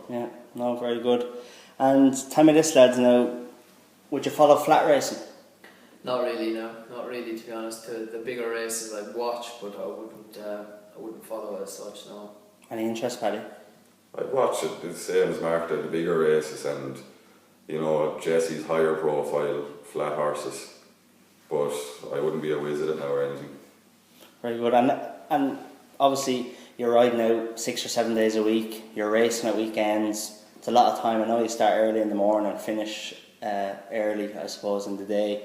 Yeah, no, very good. And tell me this, lads, now, would you follow flat racing? Not really, no. Not really, to be honest. The bigger races I'd watch, but I wouldn't follow as such, no. Any interest, Paddy? I'd watch it the same as Mark did, the bigger races and, you know, Jesse's higher profile flat horses. But I wouldn't be a whiz at it now or anything. Very good. And obviously you're riding out 6 or 7 days a week, you're racing at weekends. It's a lot of time. I know you start early in the morning and finish early, I suppose, in the day.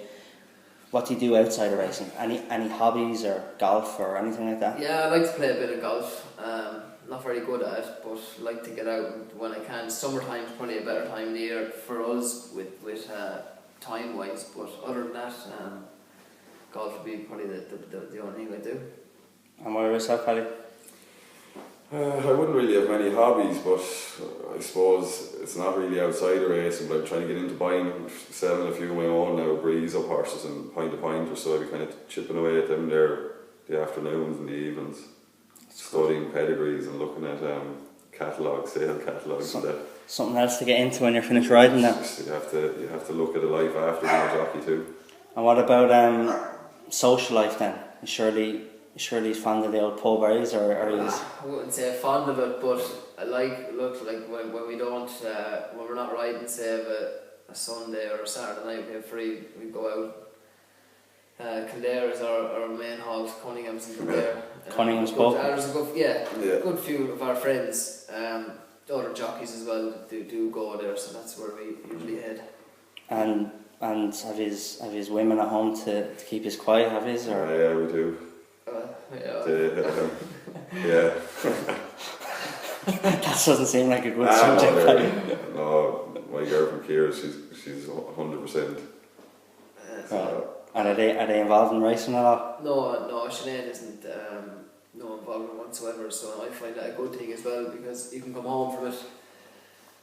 What do you do outside of racing? Any hobbies or golf or anything like that? Yeah, I like to play a bit of golf. Not very good at it, but like to get out when I can. Summertime's probably a better time of the year for us with time wise, but other than that, golf would be probably the only thing I do. And what about yourself, Paddy? I wouldn't really have many hobbies, but I suppose it's not really outside of racing, but I'm trying to get into buying, selling a few of my own now, breeze up horses and point to pointers, so I'd be kind of chipping away at them there the afternoons and the evenings, studying pedigrees and looking at catalogues, sale catalogues and that. Something else to get into when you're finished riding now. You have to look at a life after being a jockey too. And what about social life then? Surely he's fond of the old pub areas, or is... I wouldn't say fond of it, but I like when we don't when we're not riding, say a Sunday or a Saturday night we have free, we go out. Kildare is our main halt, Cunningham's in Kildare. Cunningham's pub. There's a good few of our friends, other jockeys as well, do go there, so that's where we usually head. And have his women at home to keep us quiet, have his, or? Yeah, we do. Yeah. That doesn't seem like a good subject. No, my girlfriend Kira, she's 100%. And are they involved in racing at all? No, Sinead isn't no involvement whatsoever, so I find that a good thing as well, because you can come home from it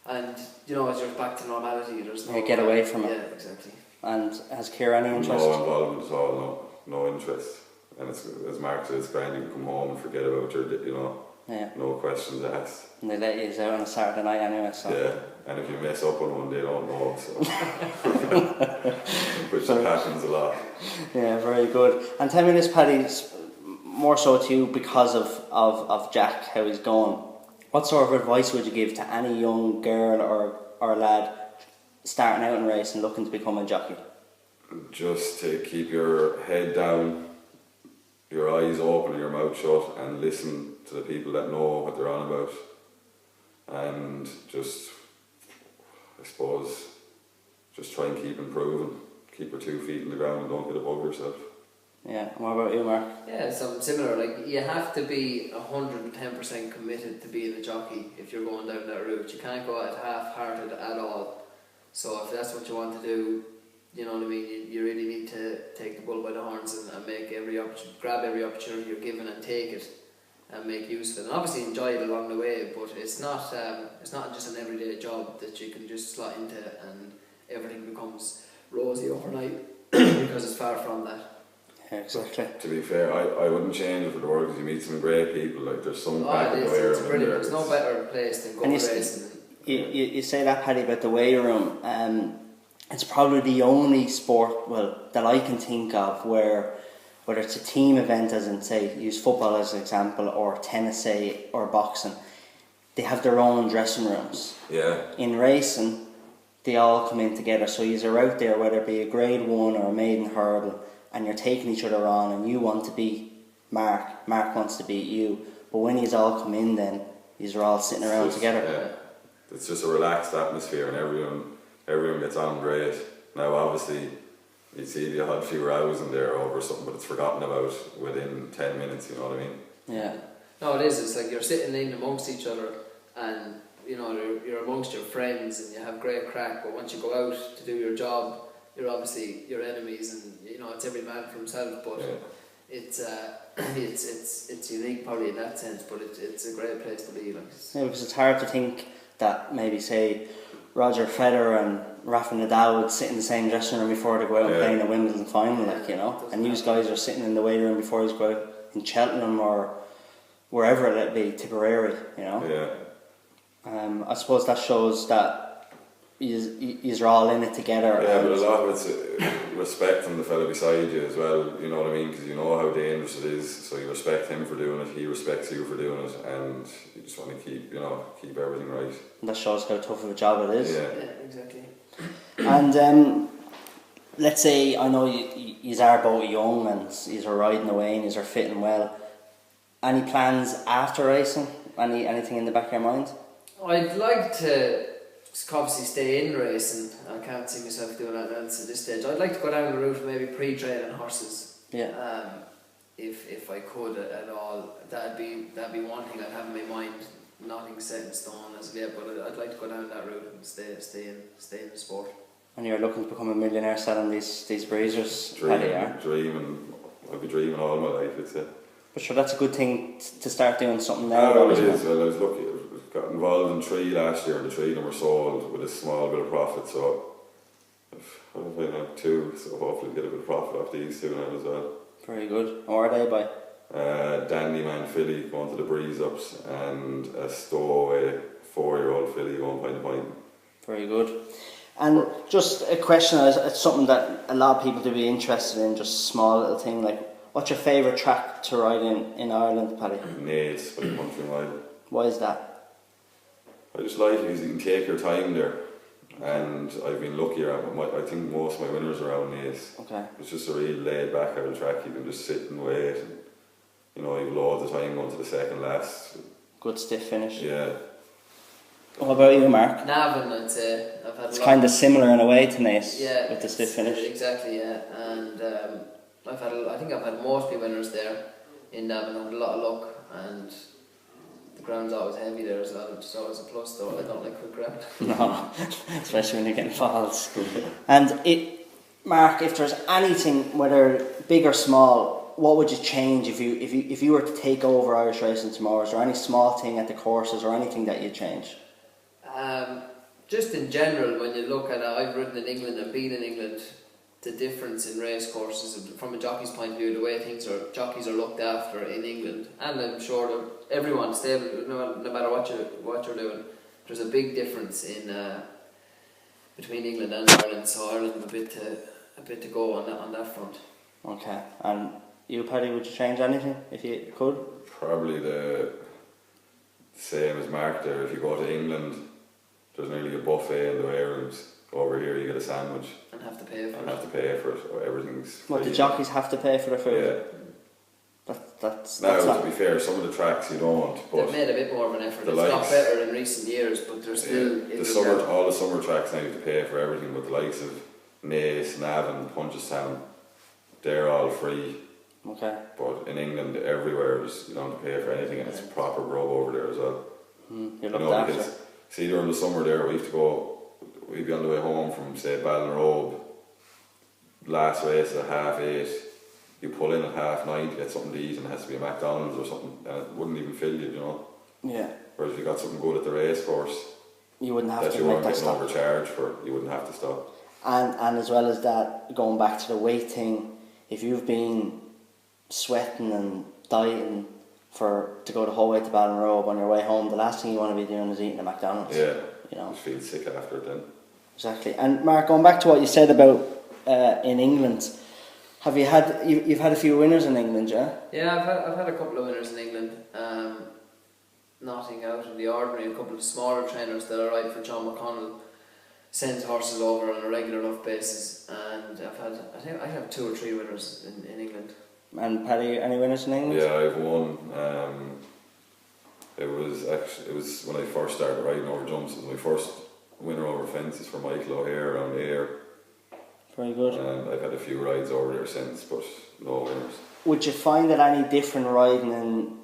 and, you know, as you're back to normality, there's no... You get away from it. Yeah, exactly. And has Kira any interest? No involvement at all, no interest. And it's, as Mark said, it's grand, you can come home and forget about your, you know, no questions asked. And they let you out on a Saturday night anyway, so... Yeah, and if you mess up on one, they don't know, so... Which happens a lot. Yeah, very good. And tell me this, Paddy, more so to you because of Jack, how he's going. What sort of advice would you give to any young girl or lad starting out in racing, looking to become a jockey? Just to keep your head down, your eyes open and your mouth shut, and listen to the people that know what they're on about, and just, I suppose, just try and keep improving, keep your 2 feet in the ground and don't get above yourself. Yeah, and what about you, Mark? Yeah, something similar. Like, you have to be 110% committed to being a jockey if you're going down that route. You can't go at half-hearted at all. So if that's what you want to do, you know what I mean, you really need to take the bull by the horns and make grab every opportunity you're given and take it and make use of it. And obviously enjoy it along the way, but it's not just an everyday job that you can just slot into and everything becomes rosy overnight, because it's far from that. Yeah, exactly. To be fair, I wouldn't change it for the world, because you meet some great people. Like, there's some back in the way it's room brilliant. there. There's no better place than going racing. You say that, Paddy, about the weigh room. It's probably the only sport, that I can think of where, whether it's a team event, as in, say, use football as an example, or tennis, say, or boxing, they have their own dressing rooms. Yeah. In racing, they all come in together. So you're out there, whether it be a grade 1 or a maiden hurdle, and you're taking each other on, and you want to beat Mark wants to beat you. But when you all come in, then you're all sitting around together. Yeah. It's just a relaxed atmosphere, and everyone gets on great. Now, obviously, you see the odd few rows in there over something, but it's forgotten about within 10 minutes, you know what I mean? Yeah. No, it is. It's like you're sitting in amongst each other, and you know, you're amongst your friends, and you have great crack. But once you go out to do your job, you're obviously your enemies, and you know, it's every man for himself. But it's unique probably in that sense, but it's a great place to be. Like. Yeah, because it's hard to think that maybe, say, Roger Federer and Rafa Nadal would sit in the same dressing room before they go out and play in a Wimbledon final, like, you know. And these guys are sitting in the waiting room before they go out in Cheltenham or wherever it be, Tipperary, you know. Yeah. I suppose that shows that you're all in it together. Yeah, but a lot of it's respect from the fella beside you as well, you know what I mean? Because you know how dangerous it is, so you respect him for doing it, he respects you for doing it, and you just want to keep everything right. And that shows how tough of a job it is. Yeah, exactly. And let's say, I know you are both young and you're riding away and you're fitting well. Any plans after racing? Anything in the back of your mind? I'd like to obviously stay in racing. I can't see myself doing anything else at this stage. I'd like to go down the route of maybe pre-training horses. Yeah. If I could at all, that'd be one thing I'd have in my mind. Nothing set in stone as of yet, but I'd like to go down that route and stay in the sport. And you're looking to become a millionaire selling these breezers? Dreaming. I've been dreaming all my life, I'd say. But sure, that's a good thing to start doing something now. Well, it is. Well, I was lucky. I got involved in 3 last year, and the 3 of them were sold with a small bit of profit. So I've had 2, so hopefully get a bit of profit off these 2 now as well. Very good. And what are they by? Dandy Man filly going to the breeze ups, and a stowaway 4-year-old filly going pint to pint. Very good. And just a question, it's something that a lot of people do be interested in, just a small little thing, like, what's your favourite track to ride in Ireland, Paddy? Naas by the country mile. Why is that? I just like it because you can take your time there, and I've been lucky around. I think most of my winners are around Naas. Okay. It's just a real laid back out of track. You can just sit and wait, and you've loads of time going to the second last. Good stiff finish. Yeah. What about you, Mark? Navan, I'd say. It's kind of similar in a way to Naas, yeah, with the stiff finish. Exactly, yeah. And I think I've had most of my winners there in Navan. I've had a lot of luck, and the ground's always heavy there as well, which is always a plus, though. I don't like quick ground. No, especially when you're getting falls. And Mark, if there's anything, whether big or small, what would you change if you were to take over Irish racing tomorrow? Is there any small thing at the courses or anything that you'd change? Just in general, when you look at it, I've ridden in England and been in England, the difference in race courses from a jockey's point of view, the way jockeys are looked after in England, and I'm sure that everyone's stable, no matter what you're doing. There's a big difference in between England and Ireland, so Ireland have a bit to go on that front. Okay, and you, Paddy, would you change anything if you could? Probably the same as Mark there. If you go to England, there's nearly a buffet in the weigh rooms. Over here you get a sandwich. And have to pay for it. Have to pay for it. Or everything's What, free. the jockeys have to pay for their food? Yeah. That's to be fair, some of the tracks you don't. But they've made a bit more of an effort. It's got better in recent years, but there's still... all the summer tracks now you have to pay for everything, but the likes of Naas, Navan, Punchestown, they're all free. Okay. But in England, everywhere, you don't have to pay for anything, and it's proper grub over there as well. You're looked after. Because, see, during the summer there, we'd be on the way home from, say, Ballinrobe, last race at 8:30. You pull in at 9:30 to get something to eat, and it has to be a McDonald's or something, and it wouldn't even fill you, Yeah. Whereas if you got something good at the race course, you wouldn't have that to you make weren't that getting stop. overcharged for, you wouldn't have to stop. And as well as that, going back to the weight thing, if you've been sweating and dieting to go the whole way to Ballinrobe on your way home, the last thing you want to be doing is eating a McDonald's. Yeah. You feel sick after it then. Exactly. And Mark, going back to what you said about in England, you've had a few winners in England, yeah? Yeah, I've had a couple of winners in England. Nothing out of the ordinary. A couple of smaller trainers that I ride for John McConnell sends horses over on a regular enough basis, and I think I have 2 or 3 winners in England. And Paddy, any winners in England? Yeah, I've won. It was when I first started riding over jumps. It was my first winner over fences for Michael O'Hare around Ayr. Very good. And I've had a few rides over there since, but no winners. Would you find it any different riding and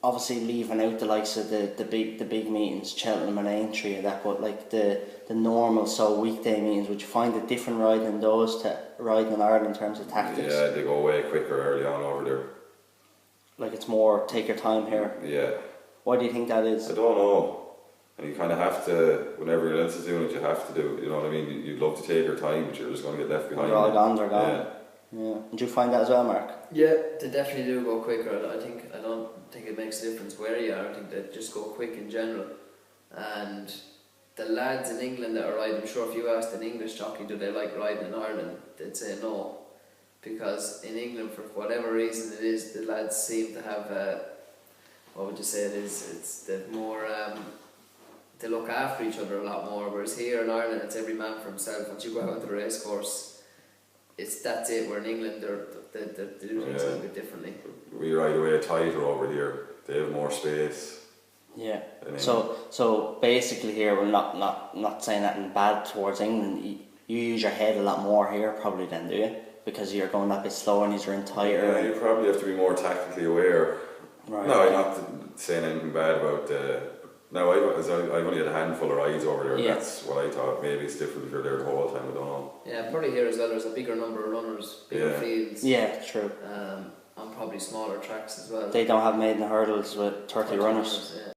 obviously leaving out the likes of the big meetings, Cheltenham and Aintree and that, but like the normal weekday meetings, would you find it different riding those to riding in Ireland in terms of tactics? Yeah, they go way quicker early on over there. Like it's more take your time here? Yeah. Why do you think that is? I don't know. And you kind of have to, when everyone else is doing it, you have to do it, you know what I mean? You'd love to take your time, but you're just going to get left behind. They're all gone, they're gone. Yeah. Did you find that as well, Mark? Yeah, they definitely do go quicker. I don't think it makes a difference where you are. I think they just go quick in general. and the lads in England that are riding, I'm sure if you asked an English jockey do they like riding in Ireland, they'd say no, because in England for whatever reason it is, the lads seem to have what would you say it is, it's the more they look after each other a lot more, whereas here in Ireland it's every man for himself. Once you go out to the racecourse, that's it. Where in England they do things a little bit differently. We ride away tighter over here. They have more space. Yeah. So basically here we're not saying anything bad towards England. You use your head a lot more here probably then, do you? Because you're going that bit slower and you're in tighter. Yeah, you probably have to be more tactically aware. Right. No, I'm not saying anything bad about. No, I've only had a handful of rides over there. Yeah. That's what I thought. Maybe it's different if you're there the whole time. I don't know. Yeah, probably here as well. There's a bigger number of runners, bigger fields. Yeah, true. On probably smaller tracks as well. They don't have maiden hurdles with 30 runners. Yeah.